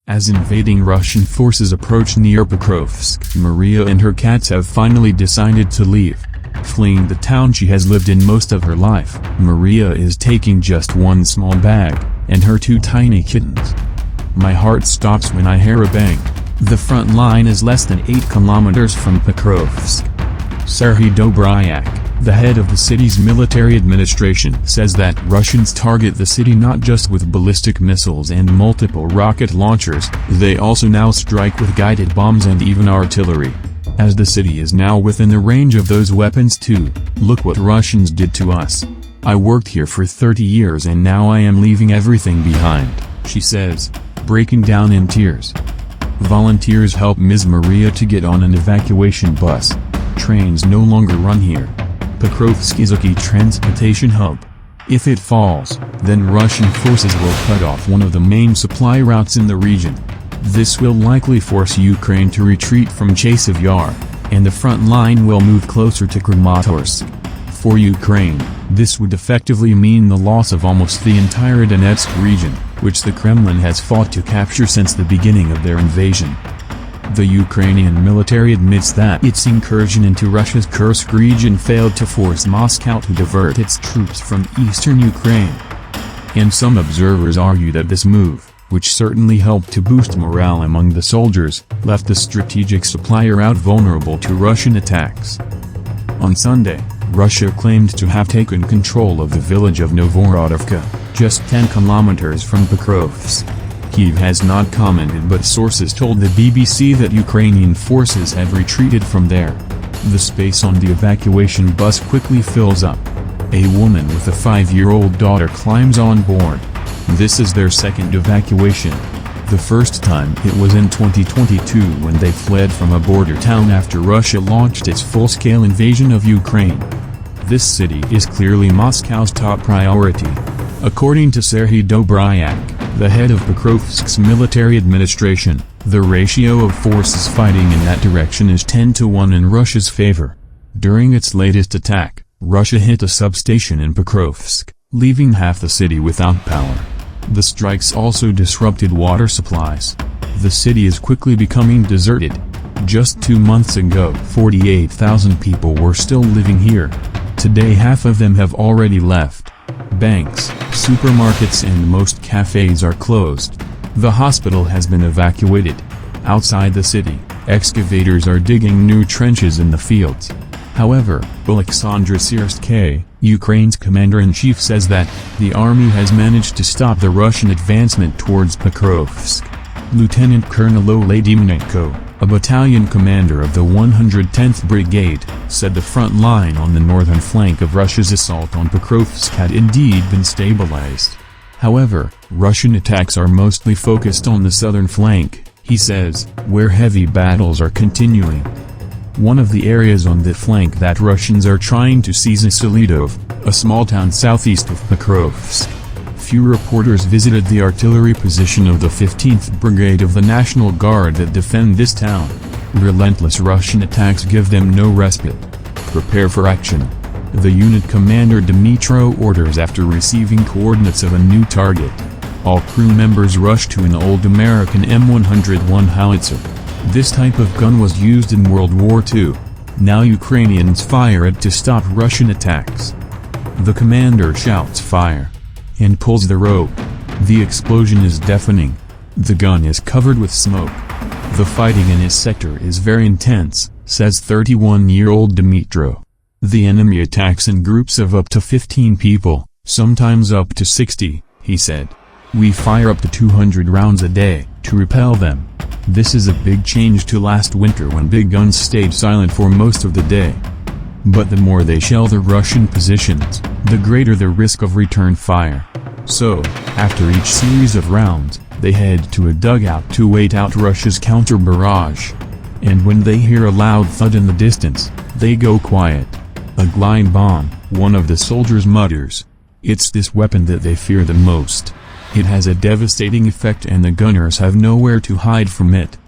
As invading Russian forces approach near Pokrovsk, Maria and her cats have finally decided to leave. Fleeing the town she has lived in most of her life, Maria is taking just one small bag, and her two tiny kittens. My heart stops when I hear a bang. The front line is less than 8 kilometers from Pokrovsk. Serhiy Dobryak, the head of the city's military administration, says that Russians target the city not just with ballistic missiles and multiple rocket launchers, they also now strike with guided bombs and even artillery. As the city is now within the range of those weapons too. Look what Russians did to us. I worked here for 30 years and now I am leaving everything behind, she says, breaking down in tears. Volunteers help Ms. Maria to get on an evacuation bus. Trains no longer run here. Pokrovsk is a key transportation hub. If it falls, then Russian forces will cut off one of the main supply routes in the region. This will likely force Ukraine to retreat from Chasiv Yar, and the front line will move closer to Kramatorsk. For Ukraine, this would effectively mean the loss of almost the entire Donetsk region, which the Kremlin has fought to capture since the beginning of their invasion. The Ukrainian military admits that its incursion into Russia's Kursk region failed to force Moscow to divert its troops from eastern Ukraine. And some observers argue that this move, which certainly helped to boost morale among the soldiers, left the strategic supply route vulnerable to Russian attacks. On Sunday, Russia claimed to have taken control of the village of Novorodovka, just 10 kilometers from Pokrovsk. Kyiv has not commented, but sources told the BBC that Ukrainian forces have retreated from there. The space on the evacuation bus quickly fills up. A woman with a 5-year-old daughter climbs on board. This is their second evacuation. The first time it was in 2022 when they fled from a border town after Russia launched its full-scale invasion of Ukraine. This city is clearly Moscow's top priority. According to Serhiy Dobryak, the head of Pokrovsk's military administration, the ratio of forces fighting in that direction is 10-1 in Russia's favor. During its latest attack, Russia hit a substation in Pokrovsk, leaving half the city without power. The strikes also disrupted water supplies. The city is quickly becoming deserted. Just 2 months ago, 48,000 people were still living here. Today half of them have already left. Banks, supermarkets and most cafes are closed. The hospital has been evacuated. Outside the city, excavators are digging new trenches in the fields. However, Oleksandr Syrskyi, Ukraine's commander-in-chief, says that the army has managed to stop the Russian advancement towards Pokrovsk. Lieutenant Colonel Oleh Demyanenko, a battalion commander of the 110th Brigade, said the front line on the northern flank of Russia's assault on Pokrovsk had indeed been stabilized. However, Russian attacks are mostly focused on the southern flank, he says, where heavy battles are continuing. One of the areas on the flank that Russians are trying to seize is Selidov, a small town southeast of Pokrovsk. Few reporters visited the artillery position of the 15th Brigade of the National Guard that defend this town. Relentless Russian attacks give them no respite. Prepare for action, the unit commander Dmitro orders after receiving coordinates of a new target. All crew members rush to an old American M101 howitzer. This type of gun was used in World War II. Now Ukrainians fire it to stop Russian attacks. The commander shouts fire and pulls the rope. The explosion is deafening. The gun is covered with smoke. The fighting in his sector is very intense, says 31-year-old Dmitro. The enemy attacks in groups of up to 15 people, sometimes up to 60, he said. We fire up to 200 rounds a day, to repel them. This is a big change to last winter when big guns stayed silent for most of the day. But the more they shell the Russian positions, the greater the risk of return fire. So, after each series of rounds, they head to a dugout to wait out Russia's counter-barrage. And when they hear a loud thud in the distance, they go quiet. A glide bomb, one of the soldiers mutters. It's this weapon that they fear the most. It has a devastating effect and the gunners have nowhere to hide from it.